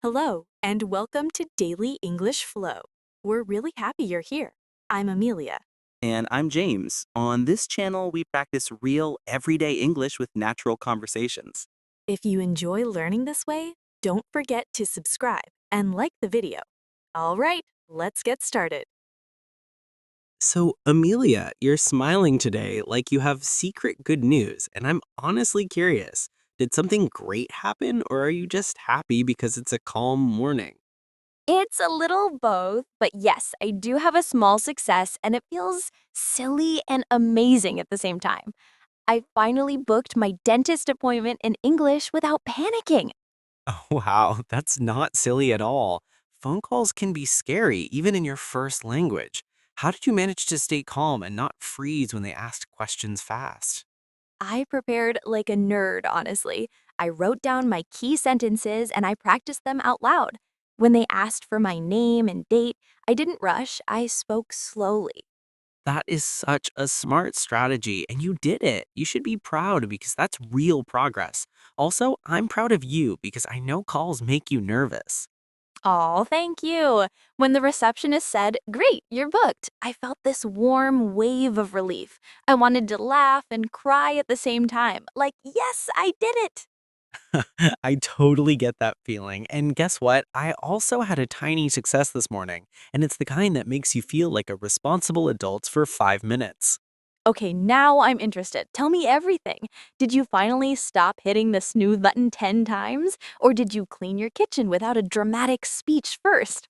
Hello, and welcome to Daily English Flow. We're really happy you're here. I'm Amelia. And I'm James. On this channel, we practice real, everyday English with natural conversations. If you enjoy learning this way, don't forget to subscribe and like the video. All right, let's get started. So, Amelia, you're smiling today like you have secret good news, and I'm honestly curious. Did something great happen, or are you just happy because it's a calm morning? It's a little both, but yes, I do have a small success and it feels silly and amazing at the same time. I finally booked my dentist appointment in English without panicking. Oh, wow, that's not silly at all. Phone calls can be scary, even in your first language. How did you manage to stay calm and not freeze when they asked questions fast? I prepared like a nerd, honestly. I wrote down my key sentences and I practiced them out loud. When they asked for my name and date, I didn't rush, I spoke slowly. That is such a smart strategy, and you did it. You should be proud because that's real progress. Also, I'm proud of you because I know calls make you nervous. Oh, thank you. When the receptionist said, "Great, you're booked," I felt this warm wave of relief. I wanted to laugh and cry at the same time. Like, yes, I did it. I totally get that feeling. And guess what? I also had a tiny success this morning, and it's the kind that makes you feel like a responsible adult for 5 minutes. Okay, now I'm interested. Tell me everything. Did you finally stop hitting the snooze button 10 times? Or did you clean your kitchen without a dramatic speech first?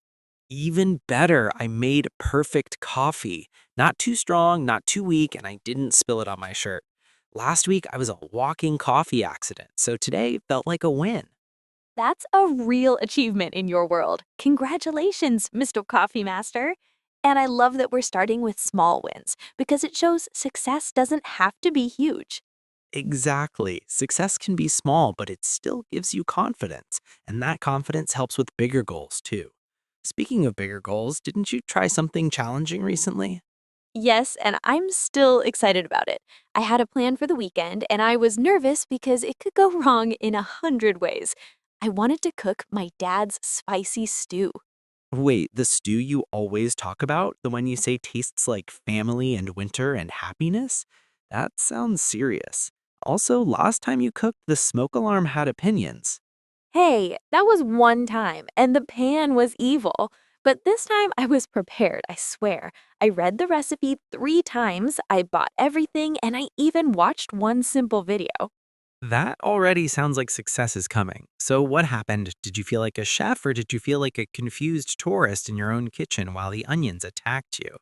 Even better, I made perfect coffee. Not too strong, not too weak, and I didn't spill it on my shirt. Last week, I was a walking coffee accident, so today felt like a win. That's a real achievement in your world. Congratulations, Mr. Coffee Master. And I love that we're starting with small wins because it shows success doesn't have to be huge. Exactly. Success can be small, but it still gives you confidence, and that confidence helps with bigger goals too. Speaking of bigger goals, didn't you try something challenging recently? Yes, and I'm still excited about it. I had a plan for the weekend and I was nervous because it could go wrong in 100 ways. I wanted to cook my dad's spicy stew. Wait, the stew you always talk about? The one you say tastes like family and winter and happiness? That sounds serious. Also, last time you cooked, the smoke alarm had opinions. Hey, that was one time, and the pan was evil. But this time I was prepared, I swear. I read the recipe 3 times, I bought everything, and I even watched one simple video. That already sounds like success is coming. So, what happened? Did you feel like a chef or did you feel like a confused tourist in your own kitchen while the onions attacked you?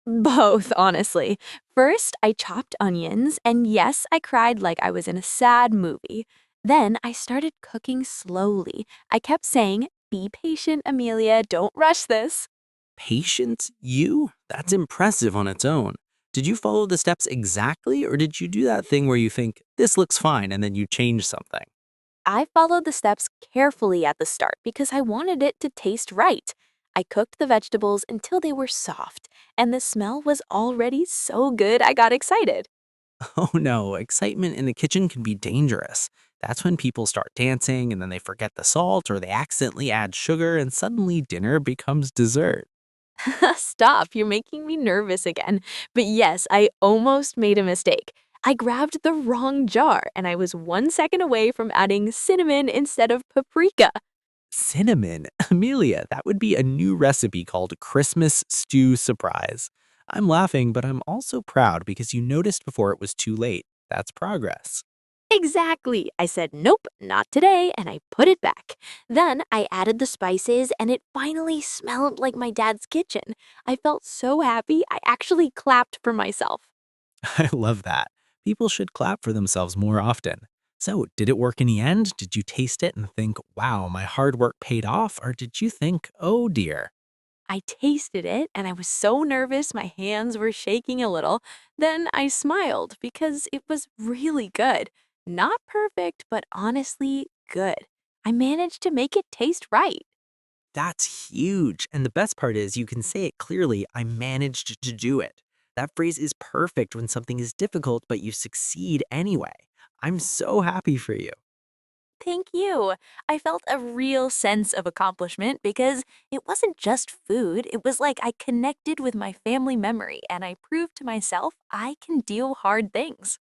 Both, honestly. First, I chopped onions, and yes, I cried like I was in a sad movie. Then I started cooking slowly. I kept saying, "Be patient, Amelia, don't rush this." Patience? You? That's impressive on its own. Did you follow the steps exactly or did you do that thing where you think, this looks fine, and then you change something? I followed the steps carefully at the start because I wanted it to taste right. I cooked the vegetables until they were soft, and the smell was already so good I got excited. Oh no, excitement in the kitchen can be dangerous. That's when people start dancing and then they forget the salt or they accidentally add sugar and suddenly dinner becomes dessert. Stop, you're making me nervous again. But yes, I almost made a mistake. I grabbed the wrong jar and I was 1 second away from adding cinnamon instead of paprika. Cinnamon? Amelia, that would be a new recipe called Christmas Stew Surprise. I'm laughing, but I'm also proud because you noticed before it was too late. That's progress. Exactly. I said, "Nope, not today," and I put it back. Then I added the spices and it finally smelled like my dad's kitchen. I felt so happy, I actually clapped for myself. I love that. People should clap for themselves more often. So, did it work in the end? Did you taste it and think, wow, my hard work paid off? Or did you think, oh dear? I tasted it and I was so nervous my hands were shaking a little. Then I smiled because it was really good. Not perfect, but honestly good. I managed to make it taste right. That's huge. And the best part is you can say it clearly, I managed to do it. That phrase is perfect when something is difficult, but you succeed anyway. I'm so happy for you. Thank you. I felt a real sense of accomplishment because it wasn't just food. It was like I connected with my family memory and I proved to myself I can deal hard things.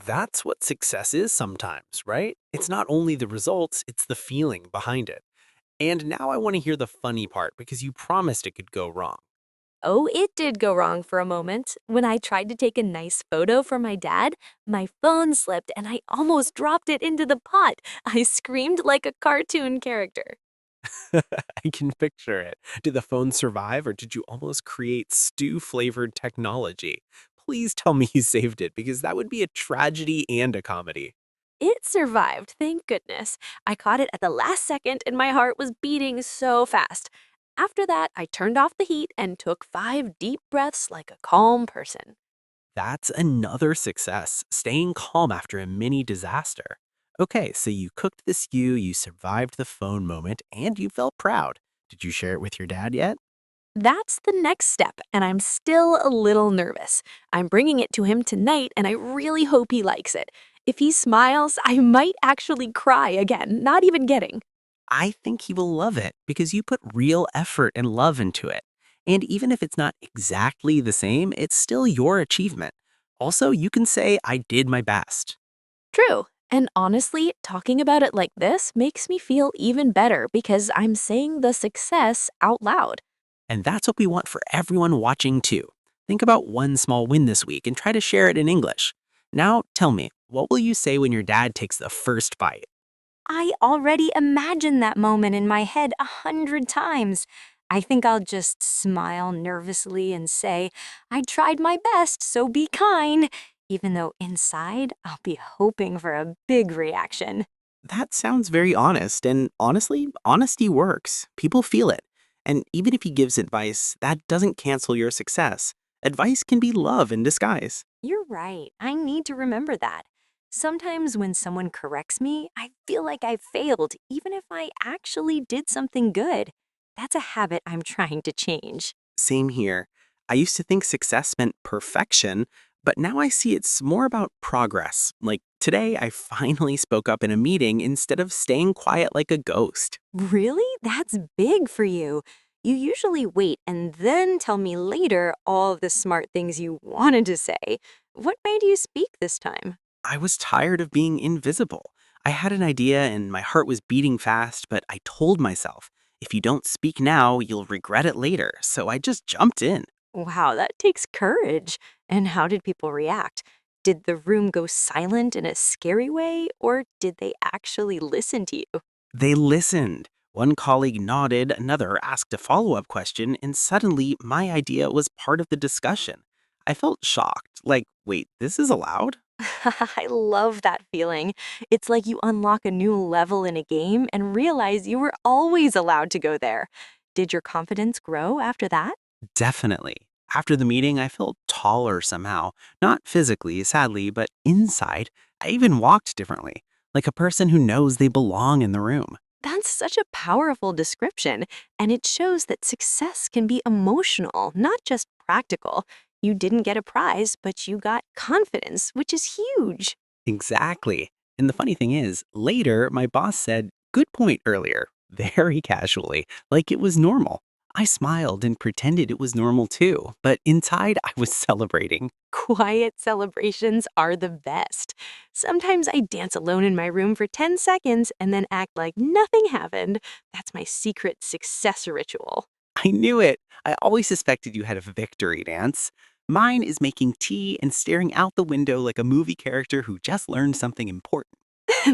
That's what success is sometimes, right? It's not only the results, it's the feeling behind it. And now I want to hear the funny part because you promised it could go wrong. Oh, it did go wrong for a moment. When I tried to take a nice photo for my dad, my phone slipped and I almost dropped it into the pot. I screamed like a cartoon character. I can picture it. Did the phone survive or did you almost create stew flavored technology? Please tell me you saved it because that would be a tragedy and a comedy. It survived, thank goodness. I caught it at the last second and my heart was beating so fast. After that, I turned off the heat and took 5 deep breaths like a calm person. That's another success, staying calm after a mini disaster. Okay, so you cooked the stew, you survived the phone moment, and you felt proud. Did you share it with your dad yet? That's the next step, and I'm still a little nervous. I'm bringing it to him tonight, and I really hope he likes it. If he smiles, I might actually cry again, not even kidding. I think he will love it because you put real effort and love into it. And even if it's not exactly the same, it's still your achievement. Also, you can say, I did my best. True. And honestly, talking about it like this makes me feel even better because I'm saying the success out loud. And that's what we want for everyone watching too. Think about one small win this week and try to share it in English. Now, tell me, what will you say when your dad takes the first bite? I already imagined that moment in my head 100 times. I think I'll just smile nervously and say, I tried my best, so be kind, even though inside I'll be hoping for a big reaction. That sounds very honest, and honestly, honesty works. People feel it. And even if he gives advice, that doesn't cancel your success. Advice can be love in disguise. You're right. I need to remember that. Sometimes when someone corrects me, I feel like I've failed, even if I actually did something good. That's a habit I'm trying to change. Same here. I used to think success meant perfection, but now I see it's more about progress. Like today, I finally spoke up in a meeting instead of staying quiet like a ghost. Really? That's big for you. You usually wait and then tell me later all of the smart things you wanted to say. What made you speak this time? I was tired of being invisible. I had an idea and my heart was beating fast, but I told myself, if you don't speak now, you'll regret it later. So I just jumped in. Wow, that takes courage. And how did people react? Did the room go silent in a scary way, or did they actually listen to you? They listened. One colleague nodded, another asked a follow up question, and suddenly my idea was part of the discussion. I felt shocked. Like, wait, this is allowed? I love that feeling. It's like you unlock a new level in a game and realize you were always allowed to go there. Did your confidence grow after that? Definitely. After the meeting, I felt taller somehow. Not physically, sadly, but inside. I even walked differently, like a person who knows they belong in the room. That's such a powerful description, and it shows that success can be emotional, not just practical. You didn't get a prize, but you got confidence, which is huge. Exactly. And the funny thing is, later, my boss said, good point earlier, very casually, like it was normal. I smiled and pretended it was normal too, but inside I was celebrating. Quiet celebrations are the best. Sometimes I dance alone in my room for 10 seconds and then act like nothing happened. That's my secret success ritual. I knew it. I always suspected you had a victory dance. Mine is making tea and staring out the window like a movie character who just learned something important.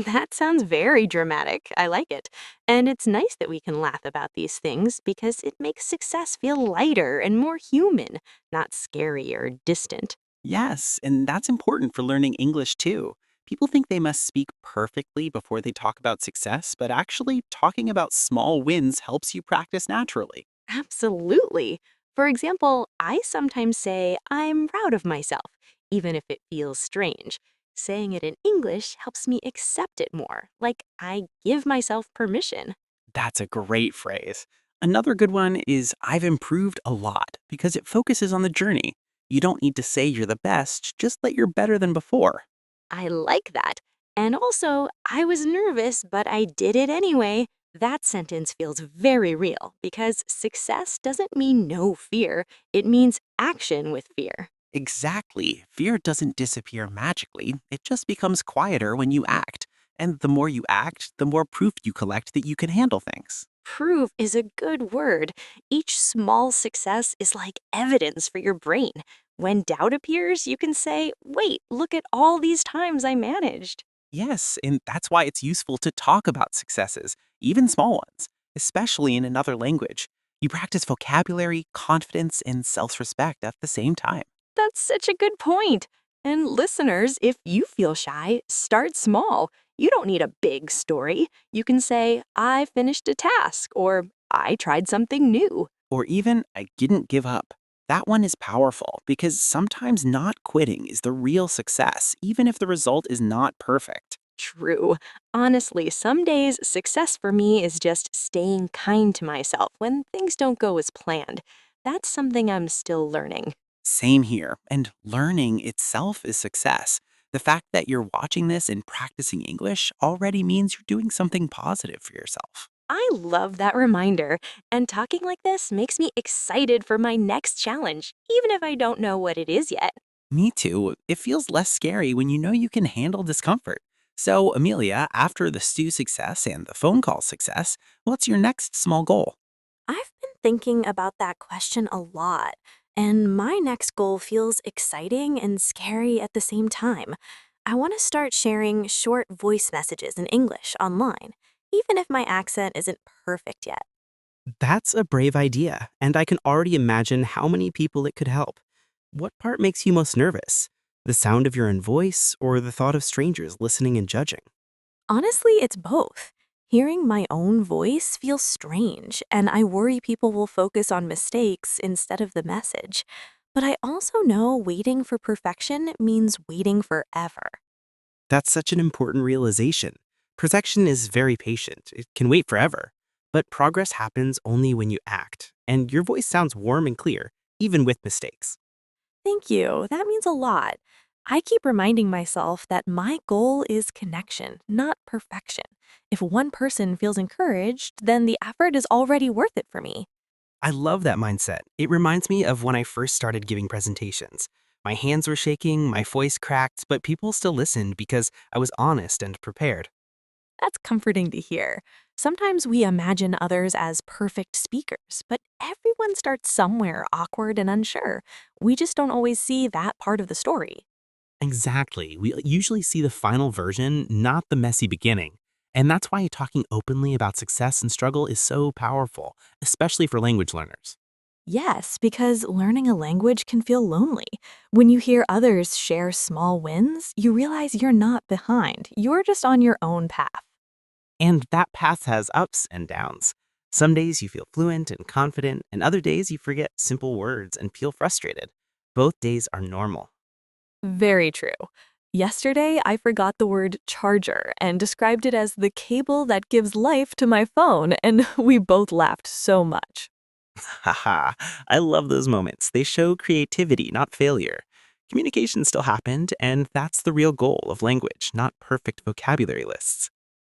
That sounds very dramatic. I like it. And it's nice that we can laugh about these things because it makes success feel lighter and more human, not scary or distant. Yes, and that's important for learning English too. People think they must speak perfectly before they talk about success, but actually, talking about small wins helps you practice naturally. Absolutely. For example, I sometimes say, I'm proud of myself, even if it feels strange. Saying it in English helps me accept it more, like I give myself permission. That's a great phrase. Another good one is I've improved a lot because it focuses on the journey. You don't need to say you're the best, just that you're better than before. I like that. And also, I was nervous, but I did it anyway. That sentence feels very real because success doesn't mean no fear, it means action with fear. Exactly. Fear doesn't disappear magically, it just becomes quieter when you act. And the more you act, the more proof you collect that you can handle things. Proof is a good word. Each small success is like evidence for your brain. When doubt appears, you can say, wait, look at all these times I managed. Yes, and that's why it's useful to talk about successes, even small ones, especially in another language. You practice vocabulary, confidence, and self respect at the same time. That's such a good point. And listeners, if you feel shy, start small. You don't need a big story. You can say, I finished a task, or I tried something new. Or even, I didn't give up. That one is powerful because sometimes not quitting is the real success, even if the result is not perfect. True. Honestly, some days success for me is just staying kind to myself when things don't go as planned. That's something I'm still learning. Same here, and learning itself is success. The fact that you're watching this and practicing English already means you're doing something positive for yourself. I love that reminder, and talking like this makes me excited for my next challenge, even if I don't know what it is yet. Me too. It feels less scary when you know you can handle discomfort. So, Amelia, after the stew success and the phone call success, what's your next small goal? I've been thinking about that question a lot, and my next goal feels exciting and scary at the same time. I want to start sharing short voice messages in English online, even if my accent isn't perfect yet. That's a brave idea, and I can already imagine how many people it could help. What part makes you most nervous? The sound of your own voice or the thought of strangers listening and judging? Honestly, it's both. Hearing my own voice feels strange, and I worry people will focus on mistakes instead of the message. But I also know waiting for perfection means waiting forever. That's such an important realization. Perfection is very patient, it can wait forever. But progress happens only when you act, and your voice sounds warm and clear, even with mistakes. Thank you. That means a lot. I keep reminding myself that my goal is connection, not perfection. If one person feels encouraged, then the effort is already worth it for me. I love that mindset. It reminds me of when I first started giving presentations. My hands were shaking, my voice cracked, but people still listened because I was honest and prepared. That's comforting to hear. Sometimes we imagine others as perfect speakers, but everyone starts somewhere awkward and unsure. We just don't always see that part of the story. Exactly. We usually see the final version, not the messy beginning. And that's why talking openly about success and struggle is so powerful, especially for language learners. Yes, because learning a language can feel lonely. When you hear others share small wins, you realize you're not behind. You're just on your own path. And that path has ups and downs. Some days you feel fluent and confident, and other days you forget simple words and feel frustrated. Both days are normal. Very true. Yesterday, I forgot the word charger and described it as the cable that gives life to my phone, and we both laughed so much. Haha, I love those moments. They show creativity, not failure. Communication still happened, and that's the real goal of language, not perfect vocabulary lists.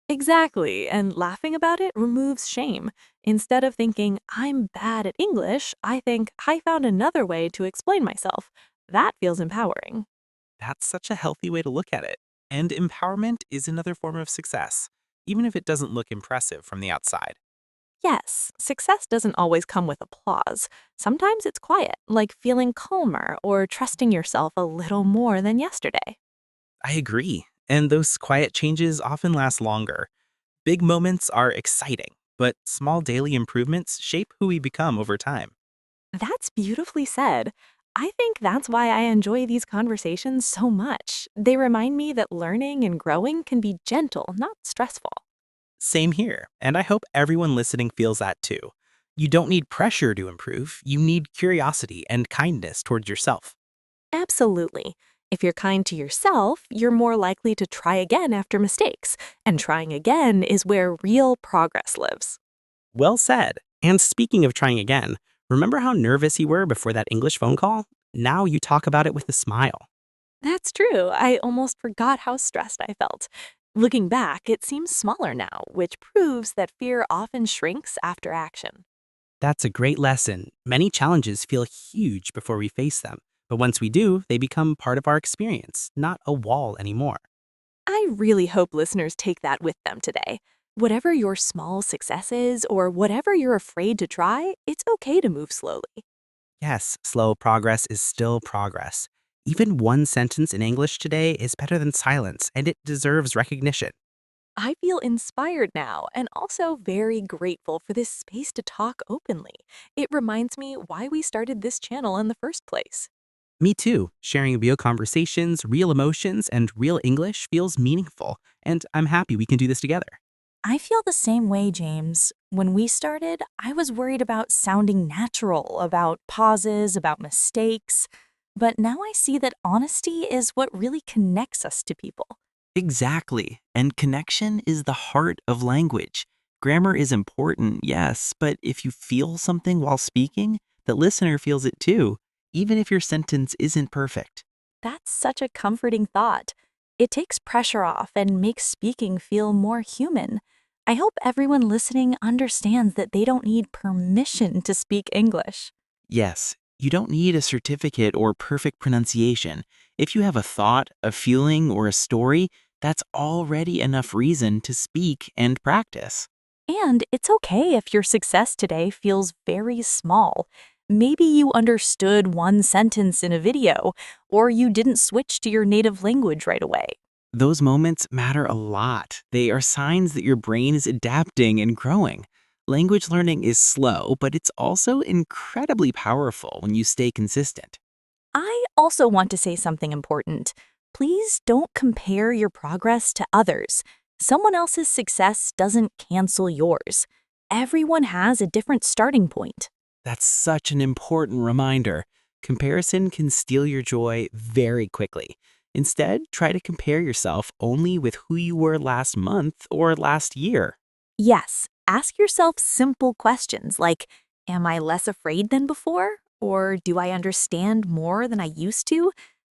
Exactly, and laughing about it removes shame. Instead of thinking, I'm bad at English, I think, I found another way to explain myself. That feels empowering. That's such a healthy way to look at it. And empowerment is another form of success, even if it doesn't look impressive from the outside. Yes, success doesn't always come with applause. Sometimes it's quiet, like feeling calmer or trusting yourself a little more than yesterday. I agree. And those quiet changes often last longer. Big moments are exciting, but small daily improvements shape who we become over time. That's beautifully said. I think that's why I enjoy these conversations so much. They remind me that learning and growing can be gentle, not stressful. Same here, and I hope everyone listening feels that too. You don't need pressure to improve, you need curiosity and kindness towards yourself. Absolutely. If you're kind to yourself, you're more likely to try again after mistakes, and trying again is where real progress lives. Well said. And speaking of trying again, remember how nervous you were before that English phone call? Now you talk about it with a smile. That's true. I almost forgot how stressed I felt. Looking back, it seems smaller now, which proves that fear often shrinks after action. That's a great lesson. Many challenges feel huge before we face them, but once we do, they become part of our experience, not a wall anymore. I really hope listeners take that with them today. Whatever your small success is or whatever you're afraid to try, it's okay to move slowly. Yes, slow progress is still progress. Even one sentence in English today is better than silence, and it deserves recognition. I feel inspired now and also very grateful for this space to talk openly. It reminds me why we started this channel in the first place. Me too. Sharing real conversations, real emotions, and real English feels meaningful, and I'm happy we can do this together. I feel the same way, James. When we started, I was worried about sounding natural, about pauses, about mistakes. But now I see that honesty is what really connects us to people. Exactly. And connection is the heart of language. Grammar is important, yes, but if you feel something while speaking, the listener feels it too, even if your sentence isn't perfect. That's such a comforting thought. It takes pressure off and makes speaking feel more human. I hope everyone listening understands that they don't need permission to speak English. Yes, you don't need a certificate or perfect pronunciation. If you have a thought, a feeling, or a story, that's already enough reason to speak and practice. And it's okay if your success today feels very small. Maybe you understood one sentence in a video, or you didn't switch to your native language right away. Those moments matter a lot. They are signs that your brain is adapting and growing. Language learning is slow, but it's also incredibly powerful when you stay consistent. I also want to say something important. Please don't compare your progress to others. Someone else's success doesn't cancel yours. Everyone has a different starting point. That's such an important reminder. Comparison can steal your joy very quickly. Instead, try to compare yourself only with who you were last month or last year. Yes, ask yourself simple questions like, am I less afraid than before? Or do I understand more than I used to?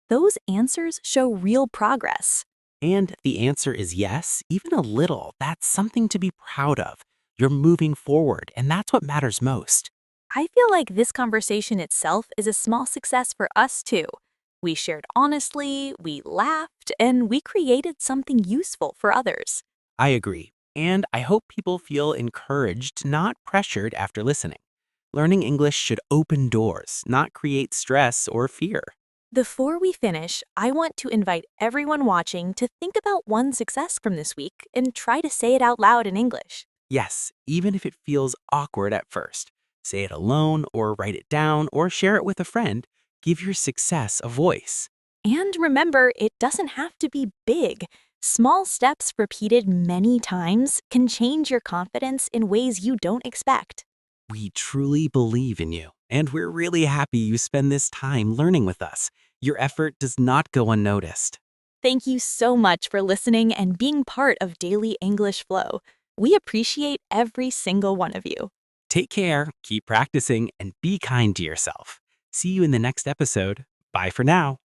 Those answers show real progress. And the answer is yes, even a little. That's something to be proud of. You're moving forward, and that's what matters most. I feel like this conversation itself is a small success for us too. We shared honestly, we laughed, and we created something useful for others. I agree. And I hope people feel encouraged, not pressured after listening. Learning English should open doors, not create stress or fear. Before we finish, I want to invite everyone watching to think about one success from this week and try to say it out loud in English. Yes, even if it feels awkward at first. Say it alone, or write it down, or share it with a friend. Give your success a voice. And remember, it doesn't have to be big. Small steps repeated many times can change your confidence in ways you don't expect. We truly believe in you, and we're really happy you spend this time learning with us. Your effort does not go unnoticed. Thank you so much for listening and being part of Daily English Flow. We appreciate every single one of you. Take care, keep practicing, and be kind to yourself. See you in the next episode. Bye for now.